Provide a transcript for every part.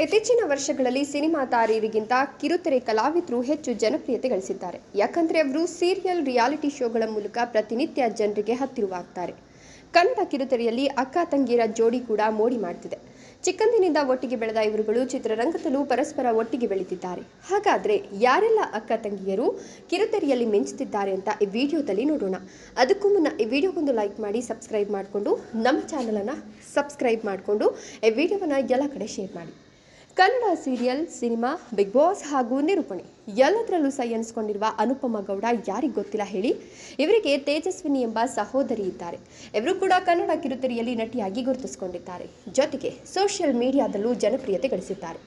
ಇತ್ತೀಚಿನ ವರ್ಷಗಳಲ್ಲಿ ಸಿನಿಮಾ ತಾರೆಯರಿಗಿಂತ ಕಿರುತೆರೆ ಕಲಾವಿದರು ಹೆಚ್ಚು ಜನಪ್ರಿಯತೆ ಗಳಿಸಿದ್ದಾರೆ. ಯಾಕಂದ್ರೆ ಅವರು ಸೀರಿಯಲ್, ರಿಯಾಲಿಟಿ ಶೋಗಳ ಮೂಲಕ ಪ್ರತಿನಿತ್ಯ ಜನರಿಗೆ ಹತ್ತಿರವಾಗ್ತಾರೆ. ಕನ್ನಡ ಕಿರುತೆರೆಯಲ್ಲಿ ಅಕ್ಕ ತಂಗಿಯರ ಜೋಡಿ ಕೂಡ ಮೋಡಿ ಮಾಡ್ತಿದೆ. ಚಿಕ್ಕಂದಿನಿಂದ ಒಟ್ಟಿಗೆ ಬೆಳೆದ ಇವರುಗಳು ಚಿತ್ರರಂಗದಲ್ಲೂ ಪರಸ್ಪರ ಒಟ್ಟಿಗೆ ಬೆಳೆದಿದ್ದಾರೆ. ಹಾಗಾದ್ರೆ ಯಾರೆಲ್ಲ ಅಕ್ಕ ತಂಗಿಯರು ಕಿರುತೆರೆಯಲ್ಲಿ ಮಿಂಚುತ್ತಿದ್ದಾರೆ ಅಂತ ಈ ವಿಡಿಯೋದಲ್ಲಿ ನೋಡೋಣ. ಅದಕ್ಕೂ ಮುನ್ನ ಈ ವಿಡಿಯೋಗೊಂದು ಲೈಕ್ ಮಾಡಿ, ಸಬ್ಸ್ಕ್ರೈಬ್ ಮಾಡಿಕೊಂಡು ನಮ್ಮ ಚಾನಲನ್ನು ಸಬ್ಸ್ಕ್ರೈಬ್ ಮಾಡಿಕೊಂಡು ಈ ವಿಡಿಯೋವನ್ನು ಎಲ್ಲ ಕಡೆ ಶೇರ್ ಮಾಡಿ. Kannada serial, cinema, Bigg Boss ಹಾಗೂ ನಿರೂಪಣೆ ಎಲ್ಲದರಲ್ಲೂ ಸೈ ಅನಿಸ್ಕೊಂಡಿರುವ ಅನುಪಮ ಗೌಡ ಯಾರಿಗೆ ಗೊತ್ತಿಲ್ಲ ಹೇಳಿ. ಇವರಿಗೆ ತೇಜಸ್ವಿನಿ ಎಂಬ ಸಹೋದರಿ ಇದ್ದಾರೆ. ಇವರು ಕೂಡ ಕನ್ನಡ ಕಿರುತೆರೆಯಲ್ಲಿ ನಟಿಯಾಗಿ ಗುರುತಿಸಿಕೊಂಡಿದ್ದಾರೆ. ಜೊತೆಗೆ ಸೋಷಿಯಲ್ ಮೀಡಿಯಾದಲ್ಲೂ ಜನಪ್ರಿಯತೆ ಗಳಿಸಿದ್ದಾರೆ.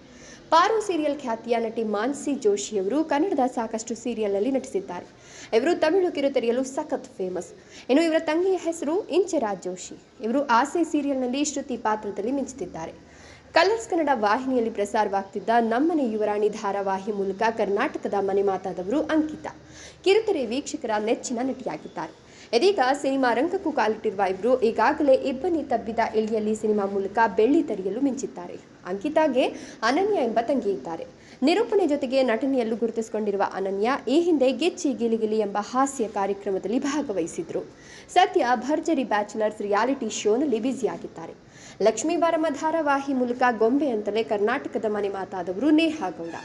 ಪಾರು ಸೀರಿಯಲ್ ಖ್ಯಾತಿಯ ನಟಿ ಮಾನ್ಸಿ ಜೋಶಿಯವರು ಕನ್ನಡದ ಸಾಕಷ್ಟು ಸೀರಿಯಲ್ನಲ್ಲಿ ನಟಿಸಿದ್ದಾರೆ. ಇವರು ತಮಿಳು ಕಿರುತೆರೆಯಲ್ಲೂ ಸಖತ್ ಫೇಮಸ್. ಇನ್ನು ಇವರ ತಂಗಿಯ ಹೆಸರು ಇಂಚರಾ ಜೋಶಿ. ಇವರು ಆಸೆ ಸೀರಿಯಲ್ನಲ್ಲಿ ಶ್ರುತಿ ಪಾತ್ರದಲ್ಲಿ ಮಿಂಚುತ್ತಿದ್ದಾರೆ. ಕಲರ್ಸ್ ಕನ್ನಡ ವಾಹಿನಿಯಲ್ಲಿ ಪ್ರಸಾರವಾಗ್ತಿದ್ದ ನಮ್ಮನೆ ಯುವರಾಣಿ ಧಾರಾವಾಹಿ ಮೂಲಕ ಕರ್ನಾಟಕದ ಮನೆ ಮಾತಾದವರು ಅಂಕಿತಾ ಕಿರುತೆರೆ ವೀಕ್ಷಕರ ನೆಚ್ಚಿನ ನಟಿಯಾಗಿದ್ದಾರೆ. ಇದೀಗ ಸಿನಿಮಾ ರಂಗಕ್ಕೂ ಕಾಲಿಟ್ಟಿರುವ ಇವರು ಈಗಾಗಲೇ ಇಬ್ಬನಿ ತಬ್ಬಿದ ಇಳಿಯಲ್ಲಿ ಸಿನಿಮಾ ಮೂಲಕ ಬೆಳ್ಳಿ ತೆರೆಯಲು ಮಿಂಚಿದ್ದಾರೆ. ಅಂಕಿತಾಗೆ ಅನನ್ಯ ಎಂಬ ತಂಗಿ ಇದ್ದಾರೆ. ನಿರೂಪಣೆ ಜೊತೆಗೆ ನಟನೆಯಲ್ಲೂ ಗುರುತಿಸಿಕೊಂಡಿರುವ ಅನನ್ಯ ಈ ಹಿಂದೆ ಗೆಚ್ಚಿ ಗಿಲಿಗಿಲಿ ಎಂಬ ಹಾಸ್ಯ ಕಾರ್ಯಕ್ರಮದಲ್ಲಿ ಭಾಗವಹಿಸಿದ್ರು. ಸದ್ಯ ಭರ್ಜರಿ ಬ್ಯಾಚುಲರ್ಸ್ ರಿಯಾಲಿಟಿ ಶೋನಲ್ಲಿ ಬ್ಯುಸಿಯಾಗಿದ್ದಾರೆ. ಲಕ್ಷ್ಮೀ ಬಾರಮ್ಮ ಧಾರಾವಾಹಿ ಮೂಲಕ ಗೊಂಬೆ ಅಂತಲೇ ಕರ್ನಾಟಕದ ಮನೆ ಮಾತಾದವರು ನೇಹಾ ಗೌಡ.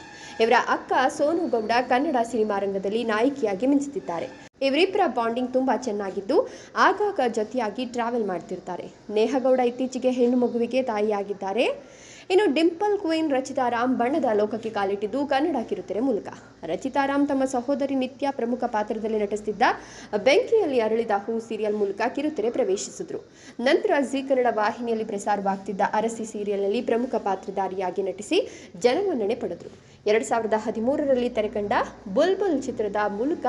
ಇವರ ಅಕ್ಕ ಸೋನು ಗೌಡ ಕನ್ನಡ ಸಿನಿಮಾ ರಂಗದಲ್ಲಿ ನಾಯಕಿಯಾಗಿ ಮಿಂಚುತ್ತಿದ್ದಾರೆ. ಇವರಿಬ್ಬರ ಬಾಂಡಿಂಗ್ ತುಂಬಾ ಚೆನ್ನಾಗಿದ್ದು ಆಗಾಗ ಜೊತೆಯಾಗಿ ಟ್ರಾವೆಲ್ ಮಾಡ್ತಿರ್ತಾರೆ. ನೇಹಾ ಗೌಡ ಇತ್ತೀಚೆಗೆ ಹೆಣ್ಣು ಮಗುವಿಗೆ ತಾಯಿಯಾಗಿದ್ದಾರೆ. ಇನ್ನು ಡಿಂಪಲ್ ಕ್ವೀನ್ ರಚಿತಾರಾಮ್ ಬಣ್ಣದ ಲೋಕಕ್ಕೆ ಕಾಲಿಟ್ಟಿದ್ದು ಕನ್ನಡ ಕಿರುತೆರೆ ಮೂಲಕ. ರಚಿತಾರಾಮ್ ತಮ್ಮ ಸಹೋದರಿ ನಿತ್ಯ ಪ್ರಮುಖ ಪಾತ್ರದಲ್ಲಿ ನಟಿಸುತ್ತಿದ್ದ ಬೆಂಕಿಯಲ್ಲಿ ಅರಳಿದ ಹೂ ಸೀರಿಯಲ್ ಮೂಲಕ ಕಿರುತೆರೆ ಪ್ರವೇಶಿಸಿದ್ರು. ನಂತರ ಜಿ ಕನ್ನಡ ವಾಹಿನಿಯಲ್ಲಿ ಪ್ರಸಾರವಾಗ್ತಿದ್ದ ಅರಸಿ ಸೀರಿಯಲ್ನಲ್ಲಿ ಪ್ರಮುಖ ಪಾತ್ರಧಾರಿಯಾಗಿ ನಟಿಸಿ ಜನಮನ್ನಣೆ ಪಡೆದರು. 2013ರಲ್ಲಿ ತೆರೆಕಂಡ ಬುಲ್ಬುಲ್ ಚಿತ್ರದ ಮೂಲಕ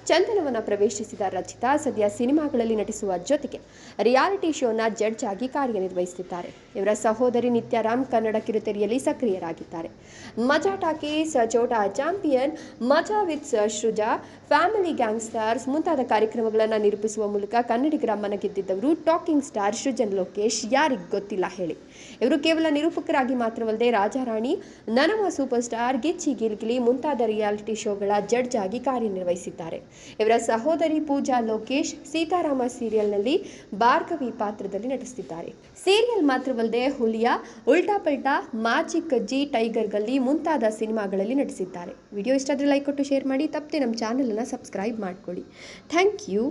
ಚಂದನವನ ಪ್ರವೇಶಿಸಿದ ರಚಿತಾ ಸದ್ಯ ಸಿನಿಮಾಗಳಲ್ಲಿ ನಟಿಸುವ ಜೊತೆಗೆ ರಿಯಾಲಿಟಿ ಶೋನ ಜಡ್ಜ್ ಆಗಿ ಕಾರ್ಯನಿರ್ವಹಿಸುತ್ತಿದ್ದಾರೆ. ಇವರ ಸಹೋದರಿ ನಿತ್ಯಾರಾಮ್ ಕನ್ನಡ ಕಿರುತೆರೆಯಲ್ಲಿ ಸಕ್ರಿಯರಾಗಿದ್ದಾರೆ. ಮಜಾ ಟಾಕೀಸ್, ಚೋಟಾ ಚಾಂಪಿಯನ್, ಮಜಾ ವಿತ್ ಸೃಜಾ, ಫ್ಯಾಮಿಲಿ ಗ್ಯಾಂಗ್ಸ್ಟರ್ಸ್ ಮುಂತಾದ ಕಾರ್ಯಕ್ರಮಗಳನ್ನು ನಿರೂಪಿಸುವ ಮೂಲಕ ಕನ್ನಡಿಗರ ಮನಗೆದ್ದಿದ್ದವರು ಟಾಕಿಂಗ್ ಸ್ಟಾರ್ ಸೃಜನ್ ಲೋಕೇಶ್ ಯಾರಿಗೆ ಗೊತ್ತಿಲ್ಲ ಹೇಳಿ. ಇವರು ಕೇವಲ ನಿರೂಪಕರಾಗಿ ಮಾತ್ರವಲ್ಲದೆ ರಾಜಾರಾಣಿ, ನನಮ ಸೂಪರ್ ಸ್ಟಾರ್, ಗಿಚ್ಚಿ ಗಿಲ್ಗಿಲಿ ಮುಂತಾದ ರಿಯಾಲಿಟಿ ಶೋಗಳ ಜಡ್ಜ್ ಆಗಿ ಕಾರ್ಯನಿರ್ವಹಿಸಿದ್ದಾರೆ. ಇವರ ಸಹೋದರಿ ಪೂಜಾ ಲೋಕೇಶ್ ಸೀತಾರಾಮ ಸೀರಿಯಲ್ನಲ್ಲಿ ಭಾರ್ಗವಿ ಪಾತ್ರದಲ್ಲಿ ನಟಿಸುತ್ತಿದ್ದಾರೆ. ಸೀರಿಯಲ್ ಮಾತ್ರವಲ್ಲದೆ ಹುಲಿಯಾ, ಉಲ್ಟಾ ಪಲ್ಟಾ, ಮ್ಯಾಜಿಕ್ ಅಜ್ಜಿ, ಟೈಗರ್ ಗಲ್ಲಿ ಮುಂತಾದ ಸಿನಿಮಾಗಳಲ್ಲಿ ನಟಿಸಿದ್ದಾರೆ. ವಿಡಿಯೋ ಇಷ್ಟ ಆದರೆ ಲೈಕ್ ಕೊಟ್ಟು ಶೇರ್ ಮಾಡಿ. ತಪ್ಪದೆ ನಮ್ಮ ಚಾನಲನ್ನು ಸಬ್ಸ್ಕ್ರೈಬ್ ಮಾಡ್ಕೊಳ್ಳಿ. Thank you.